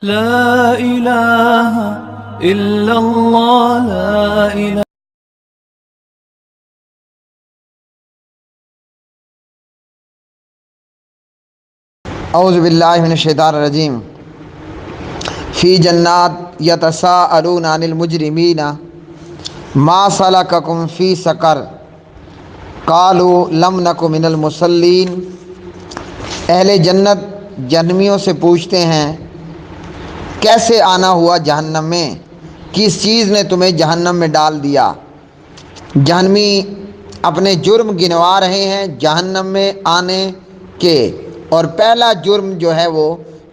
لا إله إلا الله لا إله اعوذ باللہ من الشیطان الرجیم فی جنات یتساءلون عن المجرمین ما سلککم فی سقر قالوا لم نک من المصلین۔ اہل جنت جہنمیوں سے پوچھتے ہیں کیسے آنا ہوا جہنم میں، کس چیز نے تمہیں جہنم میں ڈال دیا۔ جہنمی اپنے جرم گنوا رہے ہیں جہنم میں آنے کے، اور پہلا جرم جو ہے وہ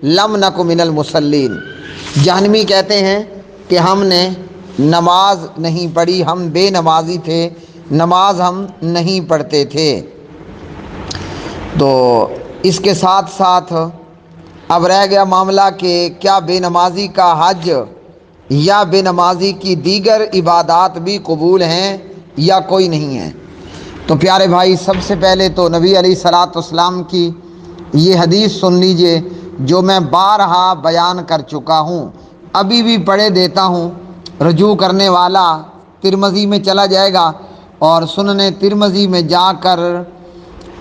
لم نک من المصلین۔ جہنمی کہتے ہیں کہ ہم نے نماز نہیں پڑھی، ہم بے نمازی تھے، نماز ہم نہیں پڑھتے تھے۔ تو اس کے ساتھ ساتھ اب رہ گیا معاملہ کہ کیا بے نمازی کا حج یا بے نمازی کی دیگر عبادات بھی قبول ہیں یا کوئی نہیں ہے۔ تو پیارے بھائی، سب سے پہلے تو نبی علیہ الصلاۃ والسلام کی یہ حدیث سن لیجئے جو میں بارہا بیان کر چکا ہوں، ابھی بھی پڑھے دیتا ہوں۔ رجوع کرنے والا ترمذی میں چلا جائے گا اور سنن ترمذی میں جا کر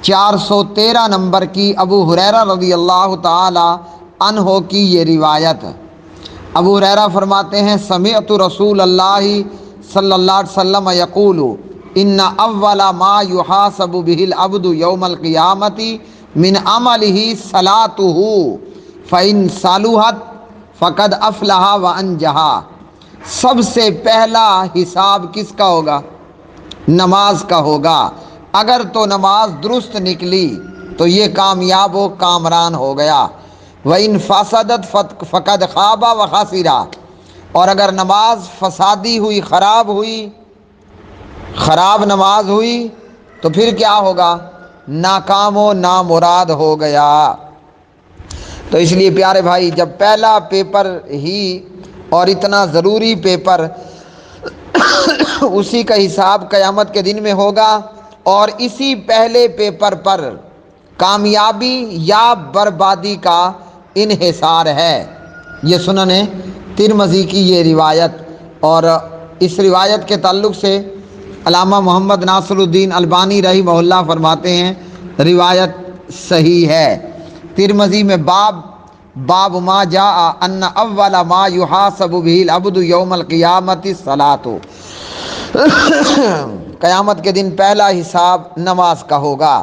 413 نمبر کی ابو ہریرہ رضی اللہ تعالی عنہ کی یہ روایت۔ ابو ہریرہ فرماتے ہیں سمعت رسول اللہ صلی اللہ علیہ وسلم یقول ان اول ما یحاسب به العبد یوم القیامۃ من عملہ صلاتہ فإن صلحت فقد افلح وانجح۔ سب سے پہلا حساب کس کا ہوگا؟ نماز کا ہوگا۔ اگر تو نماز درست نکلی تو یہ کامیاب و کامران ہو گیا۔ وَإِنْ فَسَدَتْ فَقَدْ خَابَ وَخَسِرَ۔ اور اگر نماز فسادی ہوئی، خراب نماز ہوئی تو پھر کیا ہوگا؟ ناکام و نامراد ہو گیا۔ تو اس لیے پیارے بھائی، جب پہلا پیپر ہی اور اتنا ضروری پیپر اسی کا حساب قیامت کے دن میں ہوگا، اور اسی پہلے پیپر پر کامیابی یا بربادی کا انحصار ہے۔ یہ سنن ترمذی کی یہ روایت، اور اس روایت کے تعلق سے علامہ محمد ناصر الدین البانی رحمہ اللہ فرماتے ہیں روایت صحیح ہے۔ ترمذی میں باب ما جاء ان اول ما یحاسب به العبد یوم القیامۃ الصلاۃ۔ قیامت کے دن پہلا حساب نماز کا ہوگا۔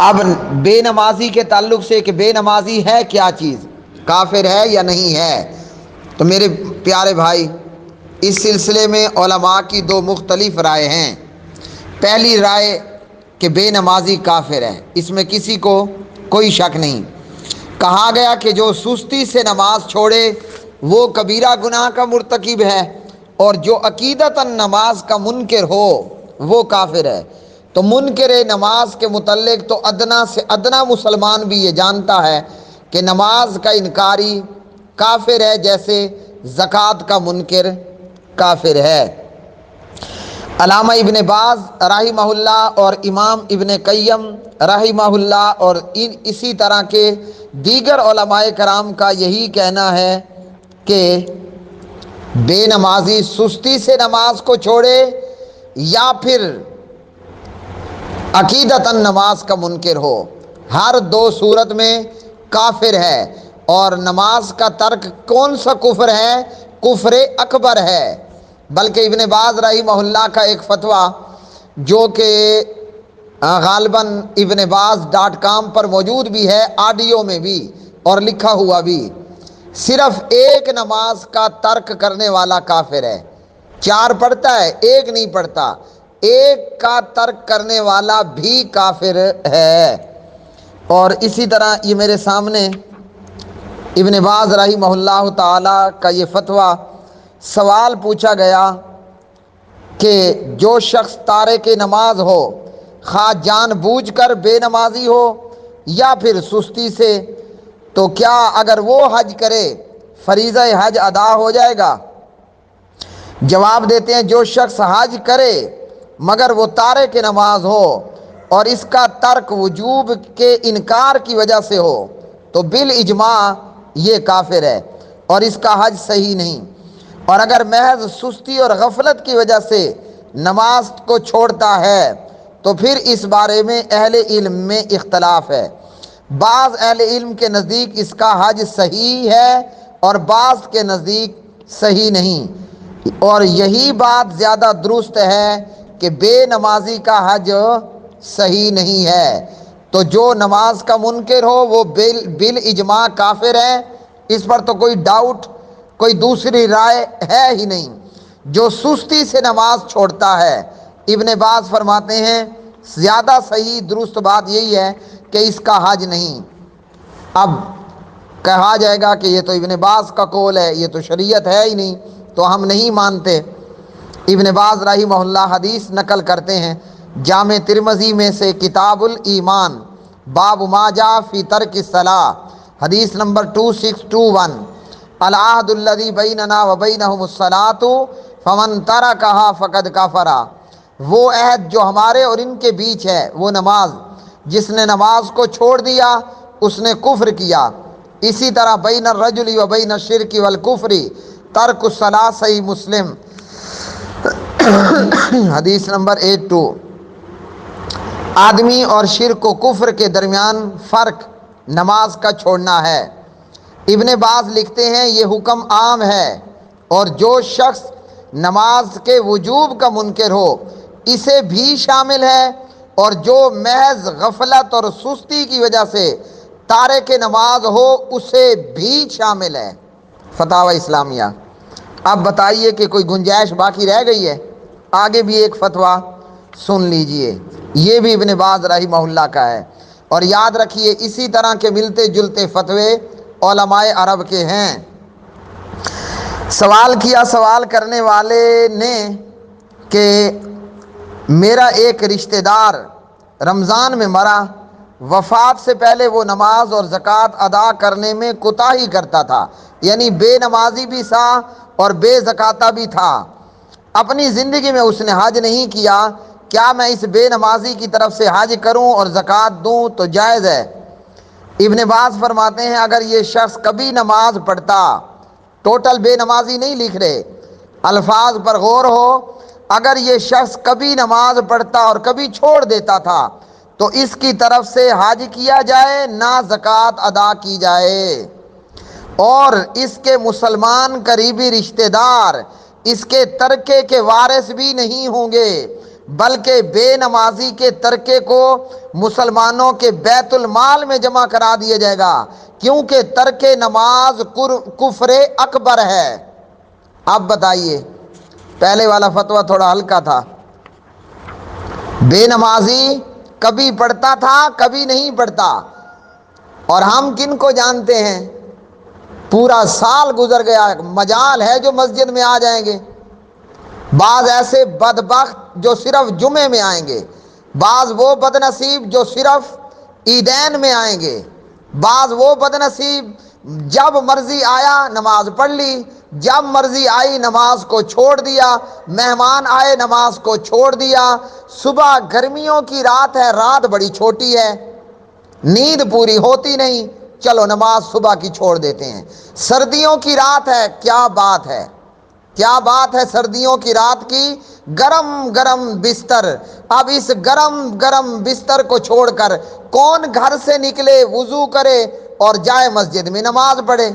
اب بے نمازی کے تعلق سے کہ بے نمازی ہے کیا چیز، کافر ہے یا نہیں ہے، تو میرے پیارے بھائی، اس سلسلے میں علماء کی دو مختلف رائے ہیں۔ پہلی رائے کہ بے نمازی کافر ہے، اس میں کسی کو کوئی شک نہیں۔ کہا گیا کہ جو سستی سے نماز چھوڑے وہ کبیرہ گناہ کا مرتکب ہے، اور جو عقیدتاً نماز کا منکر ہو وہ کافر ہے۔ تو منکر نماز کے متعلق تو ادنا سے ادنا مسلمان بھی یہ جانتا ہے کہ نماز کا انکاری کافر ہے، جیسے زکوٰۃ کا منکر کافر ہے۔ علامہ ابن باز رحمہ اللہ اور امام ابن قیم رحمہ اللہ اور اسی طرح کے دیگر علماء کرام کا یہی کہنا ہے کہ بے نمازی سستی سے نماز کو چھوڑے یا پھر عقیدتاً نماز کا منکر ہو، ہر دو صورت میں کافر ہے۔ اور نماز کا ترک کون سا کفر ہے؟ کفر اکبر ہے۔ بلکہ ابن باز رحمہ اللہ کا ایک فتویٰ جو کہ غالباً ابنباز.com پر موجود بھی ہے، آڈیو میں بھی اور لکھا ہوا بھی، صرف ایک نماز کا ترک کرنے والا کافر ہے۔ 4 پڑھتا ہے، ایک نہیں پڑھتا، ایک کا ترک کرنے والا بھی کافر ہے۔ اور اسی طرح یہ میرے سامنے ابن باز رحمہ اللہ تعالی کا یہ فتویٰ، سوال پوچھا گیا کہ جو شخص تارک نماز ہو، خواہ جان بوجھ کر بے نمازی ہو یا پھر سستی سے، تو کیا اگر وہ حج کرے فریضہ حج ادا ہو جائے گا؟ جواب دیتے ہیں جو شخص حج کرے مگر وہ تارک نماز ہو اور اس کا ترک وجوب کے انکار کی وجہ سے ہو تو بالاجماع یہ کافر ہے اور اس کا حج صحیح نہیں۔ اور اگر محض سستی اور غفلت کی وجہ سے نماز کو چھوڑتا ہے تو پھر اس بارے میں اہل علم میں اختلاف ہے۔ بعض اہل علم کے نزدیک اس کا حج صحیح ہے اور بعض کے نزدیک صحیح نہیں، اور یہی بات زیادہ درست ہے کہ بے نمازی کا حج صحیح نہیں ہے۔ تو جو نماز کا منکر ہو وہ بالاجماع کافر ہے، اس پر تو کوئی ڈاؤٹ، کوئی دوسری رائے ہے ہی نہیں۔ جو سستی سے نماز چھوڑتا ہے، ابن باز فرماتے ہیں زیادہ صحیح درست بات یہی ہے کہ اس کا حج نہیں۔ اب کہا جائے گا کہ یہ تو ابن باز کا قول ہے، یہ تو شریعت ہے ہی نہیں، تو ہم نہیں مانتے۔ ابن باز رحمہ اللہ حدیث نقل کرتے ہیں جامع ترمذی میں سے کتاب الایمان باب ما جاء فی ترک الصلاۃ، حدیث نمبر 2621، العہد الذی بیننا وبینہم الصلاۃ فمن ترکھا فقد کفر، وہ عہد جو ہمارے اور ان کے بیچ ہے وہ نماز، جس نے نماز کو چھوڑ دیا اس نے کفر کیا۔ اسی طرح بین الرجل و بین الشرک والکفر ترک الصلاۃ، صحیح مسلم حدیث نمبر 82۔ آدمی اور شرک و کفر کے درمیان فرق نماز کا چھوڑنا ہے۔ ابن باز لکھتے ہیں یہ حکم عام ہے اور جو شخص نماز کے وجوب کا منکر ہو اسے بھی شامل ہے، اور جو محض غفلت اور سستی کی وجہ سے تارک نماز ہو اسے بھی شامل ہے۔ فتاوی اسلامیہ۔ اب بتائیے کہ کوئی گنجائش باقی رہ گئی ہے؟ آگے بھی ایک فتویٰ سن لیجئے، یہ بھی ابن باز رحمہ اللہ کا ہے، اور یاد رکھیے اسی طرح کے ملتے جلتے فتوے علماء عرب کے ہیں۔ سوال کیا سوال کرنے والے نے کہ میرا ایک رشتہ دار رمضان میں مرا، وفات سے پہلے وہ نماز اور زکوٰۃ ادا کرنے میں کوتاہی کرتا تھا، یعنی بے نمازی بھی تھا اور بے زکاتہ بھی تھا، اپنی زندگی میں اس نے حج نہیں کیا، کیا میں اس بے نمازی کی طرف سے حج کروں اور زکوٰۃ دوں تو جائز ہے؟ ابن باز فرماتے ہیں اگر یہ شخص کبھی نماز پڑھتا، ٹوٹل بے نمازی نہیں لکھ رہے، الفاظ پر غور ہو، اگر یہ شخص کبھی نماز پڑھتا اور کبھی چھوڑ دیتا تھا تو اس کی طرف سے حج کیا جائے نہ زکوٰۃ ادا کی جائے، اور اس کے مسلمان قریبی رشتہ دار اس کے ترکے کے وارث بھی نہیں ہوں گے، بلکہ بے نمازی کے ترکے کو مسلمانوں کے بیت المال میں جمع کرا دیا جائے گا، کیونکہ ترک نماز کفر اکبر ہے۔ اب بتائیے، پہلے والا فتویٰ تھوڑا ہلکا تھا، بے نمازی کبھی پڑھتا تھا کبھی نہیں پڑھتا، اور ہم کن کو جانتے ہیں؟ پورا سال گزر گیا، مجال ہے جو مسجد میں آ جائیں گے، بعض ایسے بدبخت جو صرف جمعے میں آئیں گے، بعض وہ بدنصیب جو صرف عیدین میں آئیں گے، بعض وہ بدنصیب جب مرضی آیا نماز پڑھ لی، جب مرضی آئی نماز کو چھوڑ دیا، مہمان آئے نماز کو چھوڑ دیا، صبح گرمیوں کی رات ہے، رات بڑی چھوٹی ہے، نیند پوری ہوتی نہیں، چلو نماز صبح کی چھوڑ دیتے ہیں، سردیوں کی رات ہے، کیا بات ہے، کیا بات ہے سردیوں کی رات کی، گرم گرم بستر، اب اس گرم گرم بستر کو چھوڑ کر کون گھر سے نکلے، وضو کرے اور جائے مسجد میں نماز پڑھے؟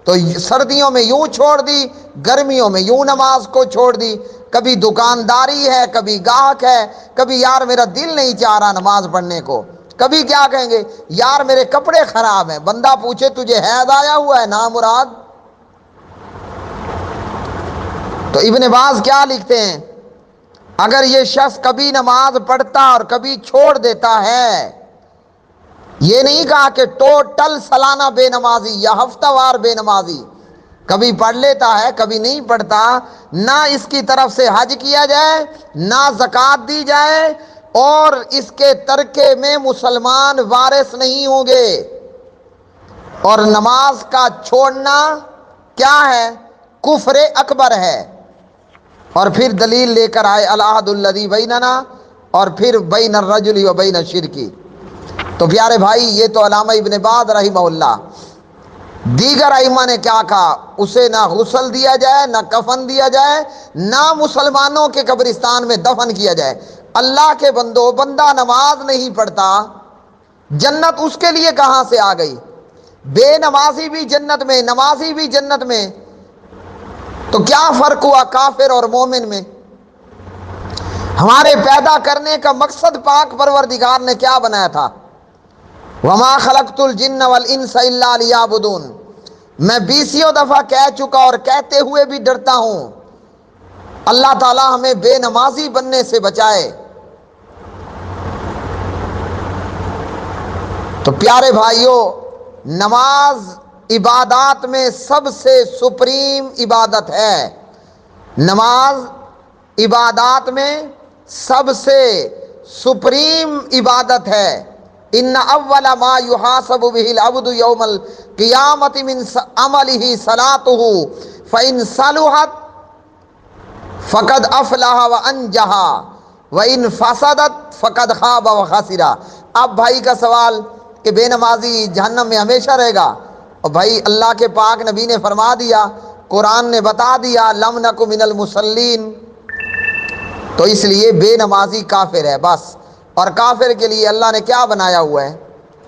تو سردیوں میں یوں چھوڑ دی، گرمیوں میں یوں نماز کو چھوڑ دی، کبھی دکانداری ہے، کبھی گاہک ہے، کبھی یار میرا دل نہیں چاہ رہا نماز پڑھنے کو، کبھی کیا کہیں گے یار میرے کپڑے خراب ہیں، بندہ پوچھے تجھے حیض آیا ہوا ہے نا مراد؟ تو ابن باز کیا لکھتے ہیں، اگر یہ شخص کبھی نماز پڑھتا اور کبھی چھوڑ دیتا ہے، یہ نہیں کہا کہ ٹوٹل سالانہ بے نمازی یا ہفتہ وار بے نمازی، کبھی پڑھ لیتا ہے کبھی نہیں پڑھتا، نہ اس کی طرف سے حج کیا جائے نہ زکوٰۃ دی جائے، اور اس کے ترکے میں مسلمان وارث نہیں ہوں گے، اور نماز کا چھوڑنا کیا ہے؟ کفر اکبر ہے۔ اور پھر دلیل لے کر آئے العہد الذی بیننا اور پھر بین الرجل و بین الشرک۔ تو پیارے بھائی یہ تو علامہ ابن باز رحمہ اللہ دیگر ائمہ نے کیا کہا؟ اسے نہ غسل دیا جائے، نہ کفن دیا جائے، نہ مسلمانوں کے قبرستان میں دفن کیا جائے۔ اللہ کے بندو، بندہ نماز نہیں پڑھتا، جنت اس کے لیے کہاں سے آ گئی؟ بے نمازی بھی جنت میں، نمازی بھی جنت میں، تو کیا فرق ہوا کافر اور مومن میں؟ ہمارے پیدا کرنے کا مقصد پاک پروردگار نے کیا بنایا تھا؟ وَمَا خَلَقْتُ الْجِنَّ وَالْإِنسَ إِلَّا لِيَعْبُدُونَ۔ میں بیسیوں دفعہ کہہ چکا اور کہتے ہوئے بھی ڈرتا ہوں، اللہ تعالی ہمیں بے نمازی بننے سے بچائے۔ تو پیارے بھائیوں، نماز عبادات میں سب سے سپریم عبادت ہے۔ نماز عبادات میں سب سے سپریم عبادت ہے۔ ان اول ما یحاسب به العبد یوم القیامۃ من عمله صلاته فان صلحت فقد افلح وانجح وان فسدت فقد خاب وخسر۔ اب بھائی کا سوال کہ بے نمازی جہنم میں ہمیشہ رہے گا، اور بھائی اللہ کے پاک نبی نے فرما دیا، قرآن نے بتا دیا لم نک من المصلین، تو اس لیے بے نمازی کافر ہے بس۔ اور کافر کے لیے اللہ نے کیا بنایا ہوا ہے؟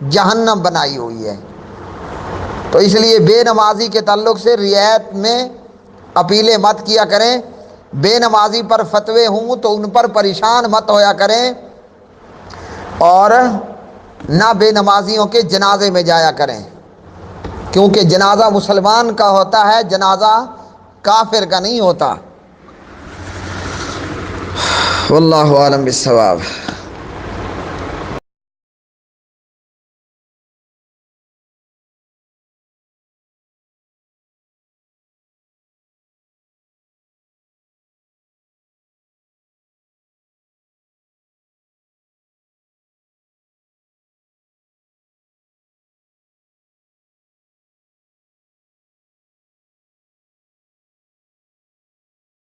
جہنم بنائی ہوئی ہے۔ تو اس لیے بے نمازی کے تعلق سے رعایت میں اپیلیں مت کیا کریں، بے نمازی پر فتوے ہوں تو ان پر پریشان مت ہویا کریں، اور نہ بے نمازیوں کے جنازے میں جایا کریں، کیونکہ جنازہ مسلمان کا ہوتا ہے، جنازہ کافر کا نہیں ہوتا۔ واللہ اعلم بالصواب۔